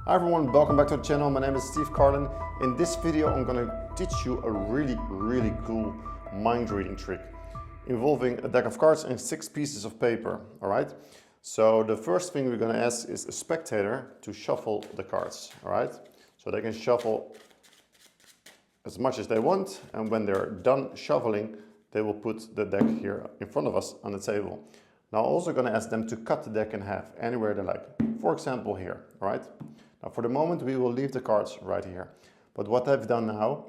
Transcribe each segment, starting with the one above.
Hi everyone, welcome back to the channel. My name is Steve Carlin. In this video I'm going to teach you a really cool mind reading trick involving a deck of cards and 6 pieces of paper. Alright, so the first thing we're going to ask is a spectator to shuffle the cards. Alright, so they can shuffle as much as they want, and when they're done shuffling they will put the deck here in front of us on the table. Now I'm also going to ask them to cut the deck in half anywhere they like. For example here, alright? Now for the moment we will leave the cards right here. But what I've done now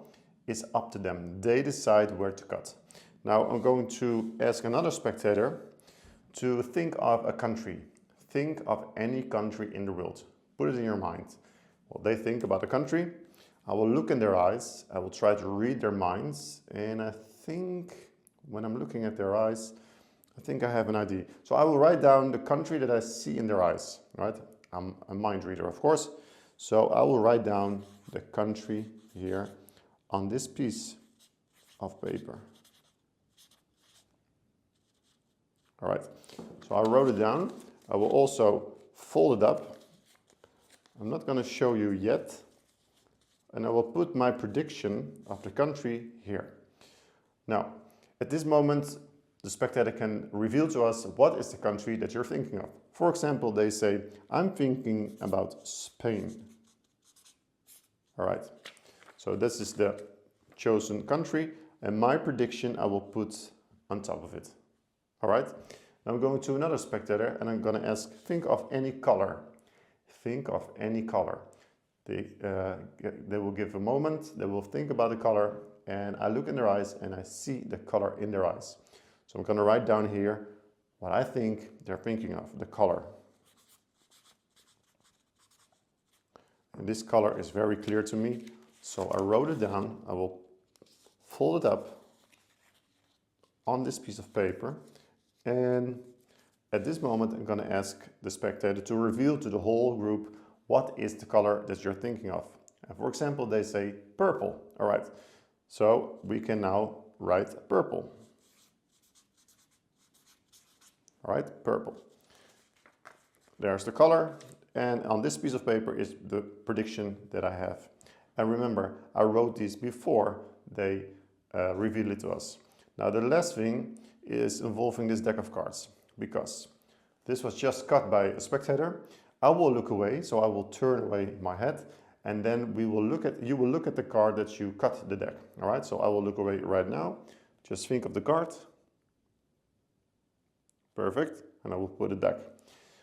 is up to them. They decide where to cut. Now I'm going to ask another spectator to think of a country. Think of any country in the world. Put it in your mind. Well, they think about a country. I will look in their eyes. I will try to read their minds. And I think when I'm looking at their eyes, I think I have an idea. So I will write down the country that I see in their eyes, right? I'm a mind reader, of course. So I will write down the country here on this piece of paper. All right, so I wrote it down. I will also fold it up. I'm not going to show you yet. And I will put my prediction of the country here. Now, at this moment, the spectator can reveal to us what is the country that you're thinking of. For example, they say, I'm thinking about Spain. All right, so this is the chosen country, and my prediction I will put on top of it. All right, now I'm going to another spectator and I'm going to ask, think of any color. Think of any color. They will give a moment, they will think about the color, and I look in their eyes and I see the color in their eyes. So I'm going to write down here what I think they're thinking of, the color. And this color is very clear to me, so I wrote it down. I will fold it up on this piece of paper, and at this moment I'm going to ask the spectator to reveal to the whole group what is the color that you're thinking of. And for example, they say purple. All right, so we can now write purple. All right, purple. There's the color, and on this piece of paper is the prediction that I have. And remember, I wrote these before they reveal it to us. Now the last thing is involving this deck of cards, because this was just cut by a spectator. I will look away, so I will turn away my head, and then you will look at the card that you cut the deck. All right, so I will look away right now. Just think of the card. Perfect, and I will put it back.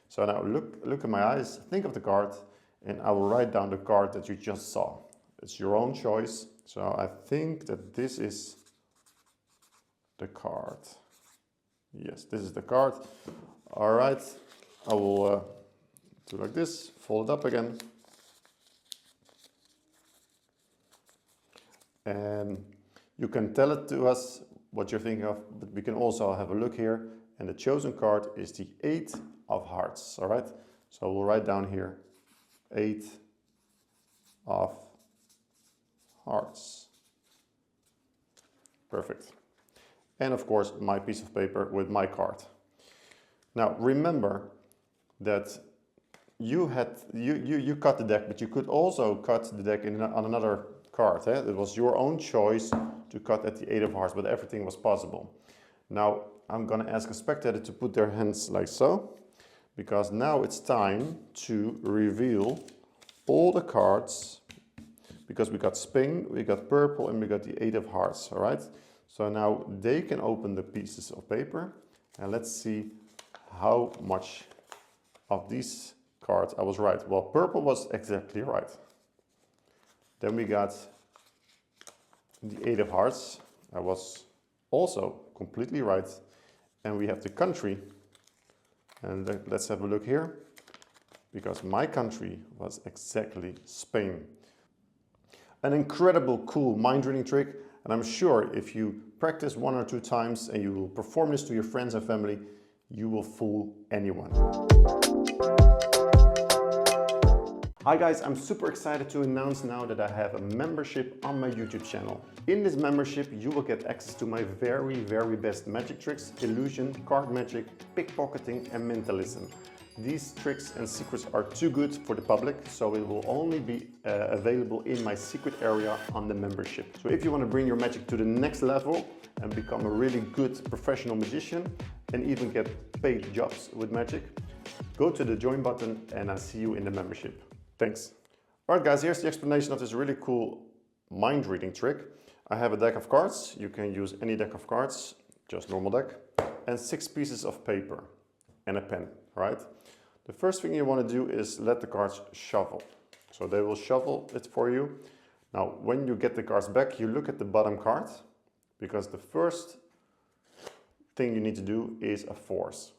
So now look in my eyes, think of the card, and I will write down the card that you just saw. It's your own choice. So I think that this is the card. Yes, this is the card. All right, I will do like this, fold it up again. And you can tell it to us what you're thinking of, but we can also have a look here. And the chosen card is the 8 of hearts, all right? So we'll write down here, 8 of hearts. Perfect. And of course, my piece of paper with my card. Now, remember that you cut the deck, but you could also cut the deck on another card. Eh? It was your own choice to cut at the 8 of hearts, but everything was possible. Now, I'm going to ask a spectator to put their hands like so, because now it's time to reveal all the cards, because we got Spain, we got purple, and we got the 8 of hearts, all right? So now they can open the pieces of paper, and let's see how much of these cards I was right. Well, purple was exactly right. Then we got the 8 of hearts. I was also completely right. And we have the country, and let's have a look here, because my country was exactly Spain. An incredible cool mind reading trick, and I'm sure if you practice 1 or 2 times and you will perform this to your friends and family, you will fool anyone. Hi guys, I'm super excited to announce now that I have a membership on my YouTube channel. In this membership you will get access to my very best magic tricks, illusion, card magic, pickpocketing and mentalism. these tricks and secrets are too good for the public, so it will only be available in my secret area on the membership. So if you want to bring your magic to the next level and become a really good professional magician and even get paid jobs with magic, go to the join button and I see you in the membership. Thanks. Alright guys, here's the explanation of this really cool mind reading trick. I have a deck of cards. You can use any deck of cards, just normal deck, and 6 pieces of paper and a pen, right? The first thing you want to do is let the cards shuffle. So they will shuffle it for you. Now, when you get the cards back, you look at the bottom card, because the first thing you need to do is a force.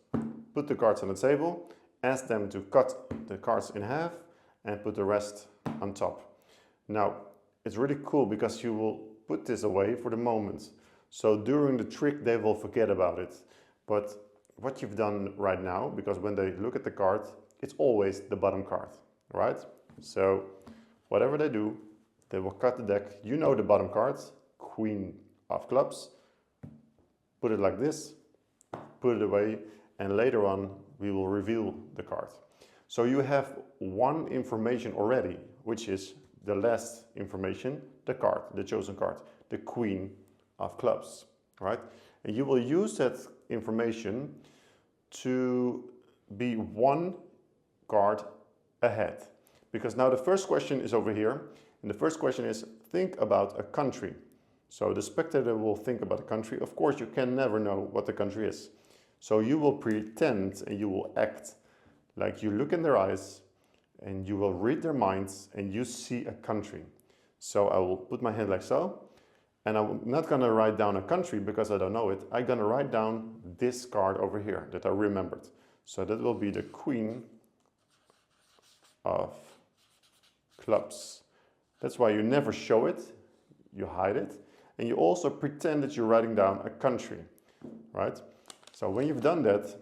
Put the cards on the table, ask them to cut the cards in half and put the rest on top. Now, it's really cool because you will put this away for the moment. So during the trick, they will forget about it. But what you've done right now, because when they look at the card, it's always the bottom card, right? So whatever they do, they will cut the deck. You know the bottom cards, Queen of Clubs. Put it like this, put it away, and later on we will reveal the card. So you have one information already, which is the last information, the card, the chosen card, the Queen of Clubs, right? And you will use that information to be one card ahead. Because now the first question is over here, and the first question is, think about a country. So the spectator will think about a country. Of course, you can never know what the country is. So you will pretend and you will act like you look in their eyes and you will read their minds and you see a country. So I will put my hand like so, and I'm not gonna write down a country because I don't know it. I'm gonna write down this card over here that I remembered. So that will be the Queen of Clubs. That's why you never show it, you hide it. And you also pretend that you're writing down a country, right? So when you've done that,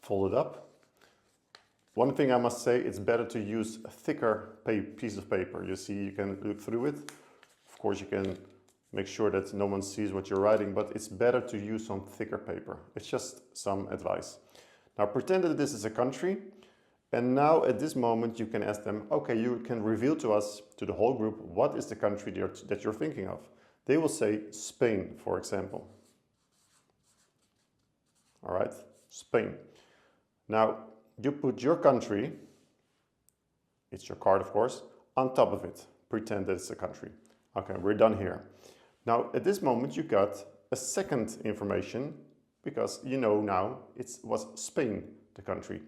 fold it up. One thing I must say, it's better to use a thicker piece of paper. You see, you can look through it. Of course, you can make sure that no one sees what you're writing, but it's better to use some thicker paper. It's just some advice. Now pretend that this is a country. And now at this moment, you can ask them, okay, you can reveal to us, to the whole group, what is the country that you're thinking of? They will say Spain, for example. All right, Spain. Now, you put your country, it's your card of course, on top of it. Pretend that it's a country. Okay, we're done here. Now, at this moment, you got a second information because you know now it was Spain, the country.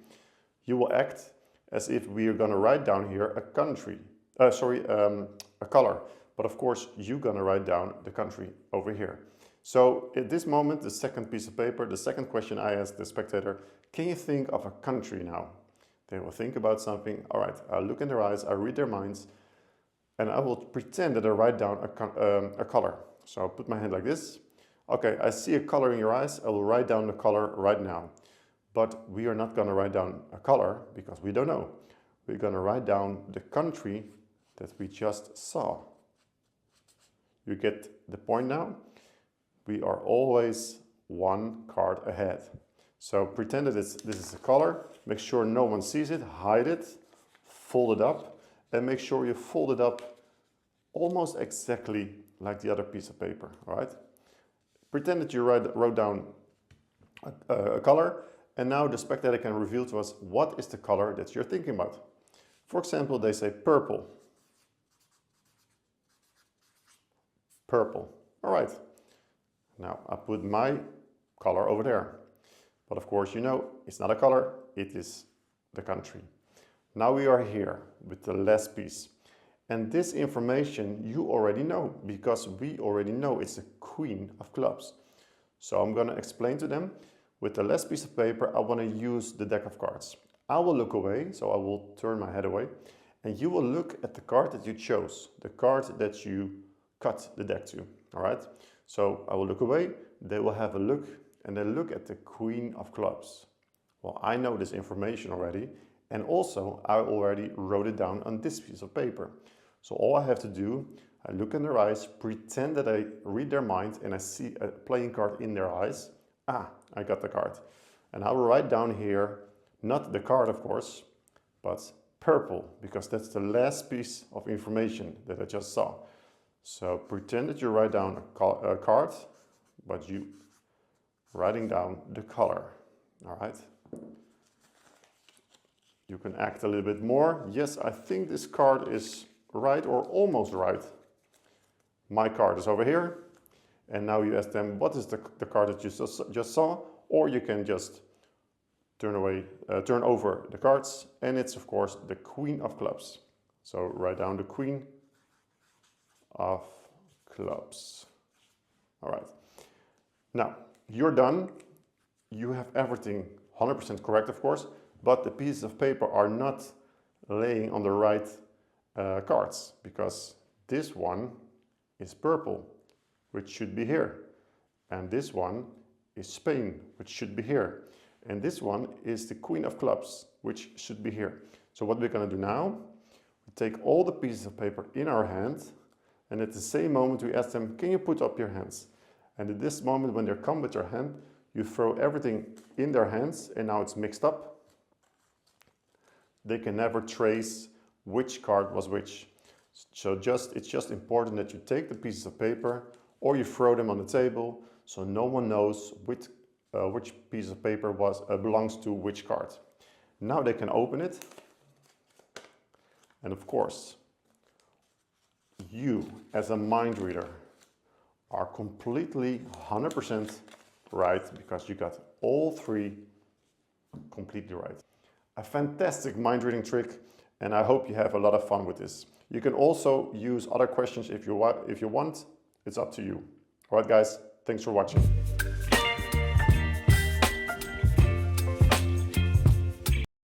You will act as if we are going to write down here a country, a color. But of course, you're going to write down the country over here. So at this moment, the second piece of paper, the second question I ask the spectator, can you think of a country now? They will think about something. All right, I look in their eyes, I read their minds, and I will pretend that I write down a color. So I'll put my hand like this. Okay, I see a color in your eyes. I will write down the color right now. But we are not going to write down a color because we don't know. We're going to write down the country that we just saw. You get the point now? We are always one card ahead. So pretend that this is a color. Make sure no one sees it. Hide it. Fold it up. And make sure you fold it up almost exactly like the other piece of paper. All right? Pretend that you wrote down a color. And now the spectator can reveal to us what is the color that you're thinking about. For example, they say purple. Purple. All right. Now I put my color over there. But of course, you know, it's not a color, it is the country. Now we are here with the last piece. And this information you already know because we already know it's the Queen of Clubs. So I'm going to explain to them. With the last piece of paper, I want to use the deck of cards. I will look away, so I will turn my head away, and you will look at the card that you chose, the card that you cut the deck to, all right? So I will look away, they will have a look, and they look at the Queen of Clubs. Well, I know this information already, and also I already wrote it down on this piece of paper. So all I have to do, I look in their eyes, pretend that I read their mind, and I see a playing card in their eyes. Ah, I got the card. And I will write down here Not the card, of course, but purple, because that's the last piece of information that I just saw. So pretend that you write down a card, but you writing down the color, all right? You can act a little bit more. Yes, I think this card is right or almost right. My card is over here. And now you ask them, what is the card that you just saw? Or you can just turn over the cards. And it's, of course, the Queen of Clubs. So write down the Queen of Clubs. All right. Now, you're done. You have everything 100% correct, of course. But the pieces of paper are not laying on the right cards, because this one is purple, which should be here. And this one is Spain, which should be here. And this one is the Queen of Clubs, which should be here. So what we're going to do now, we take all the pieces of paper in our hand, and at the same moment we ask them, can you put up your hands? And at this moment, when they come with their hand, you throw everything in their hands, and now it's mixed up. They can never trace which card was which. So it's just important that you take the pieces of paper or you throw them on the table so no one knows which piece of paper belongs to which card. Now they can open it. And of course, you as a mind reader are completely 100% right, because you got all three completely right. A fantastic mind reading trick, and I hope you have a lot of fun with this. You can also use other questions if you want. It's up to you. All right, guys, thanks for watching.